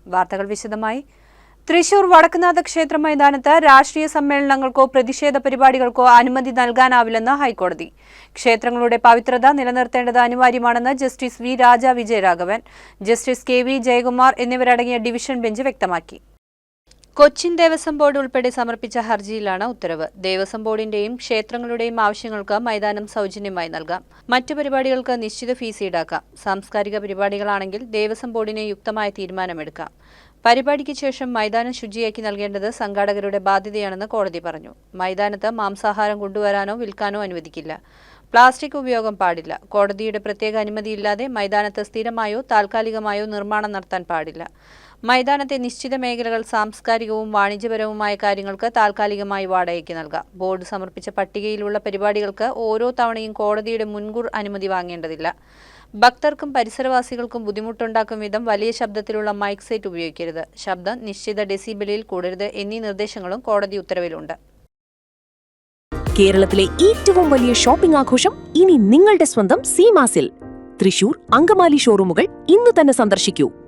വാർത്തകൾ വിശദമായി. തൃശൂർ വടക്കുന്നാഥ ക്ഷേത്ര മൈതാനത്ത് രാഷ്ട്രീയ സമ്മേളനങ്ങൾക്കോ പ്രതിഷേധ പരിപാടികൾക്കോ അനുമതി നൽകാനാവില്ലെന്ന് ഹൈക്കോടതി. ക്ഷേത്രങ്ങളുടെ പവിത്രത നിലനിർത്തേണ്ടത് അനിവാര്യമാണെന്ന് justice V Raja Vijayaraghavan, justice K V Jayakumar എന്നിവരടങ്ങിയ ഡിവിഷൻ ബെഞ്ച് വ്യക്തമാക്കി. കൊച്ചിൻ ദേവസ്വം ബോർഡ് ഉൾപ്പെടെ സമർപ്പിച്ച ഹർജിയിലാണ് ഉത്തരവ്. ദേവസ്വം ബോർഡിന്റെയും ക്ഷേത്രങ്ങളുടെയും ആവശ്യങ്ങൾക്ക് മൈതാനം സൗജന്യമായി നൽകാം. മറ്റു പരിപാടികൾക്ക് നിശ്ചിത ഫീസ് ഈടാക്കാം. സാംസ്കാരിക പരിപാടികളാണെങ്കിൽ ദേവസ്വം ബോർഡിന് യുക്തമായ തീരുമാനമെടുക്കാം. പരിപാടിക്ക് ശേഷം മൈതാനം ശുചിയാക്കി നൽകേണ്ടത് സംഘാടകരുടെ ബാധ്യതയാണെന്ന് കോടതി പറഞ്ഞു. മൈതാനത്ത് മാംസാഹാരം കൊണ്ടുവരാനോ വിൽക്കാനോ അനുവദിക്കില്ല. പ്ലാസ്റ്റിക് ഉപയോഗം പാടില്ല. കോടതിയുടെ പ്രത്യേക അനുമതിയില്ലാതെ മൈതാനത്ത് സ്ഥിരമായോ താൽക്കാലികമായോ നിർമ്മാണം നടത്താൻ പാടില്ല. മൈതാനത്തെ നിശ്ചിത മേഖലകൾ സാംസ്കാരികവും വാണിജ്യപരവുമായ കാര്യങ്ങൾക്ക് താൽക്കാലികമായി വാടകയ്ക്ക് നൽകാം. ബോർഡ് സമർപ്പിച്ച പട്ടികയിലുള്ള പരിപാടികൾക്ക് ഓരോ തവണയും കോടതിയുടെ മുൻകൂർ അനുമതി വാങ്ങേണ്ടതില്ല. ഭക്തർക്കും പരിസരവാസികൾക്കും ബുദ്ധിമുട്ടുണ്ടാക്കും വിധം വലിയ ശബ്ദത്തിലുള്ള മൈക്ക് സെറ്റ് ഉപയോഗിക്കരുത്. ശബ്ദം നിശ്ചിത ഡെസിബിളിൽ കൂടരുത് എന്നീ നിർദ്ദേശങ്ങളും കോടതി ഉത്തരവിലുണ്ട്. കേരളത്തിലെ ഏറ്റവും വലിയ ഷോപ്പിംഗ് ആഘോഷം ഇനി നിങ്ങളുടെ സ്വന്തം സീമാസിൽ. തൃശൂർ, അങ്കമാലി ഷോറൂമുകൾ ഇന്നു തന്നെ സന്ദർശിക്കൂ.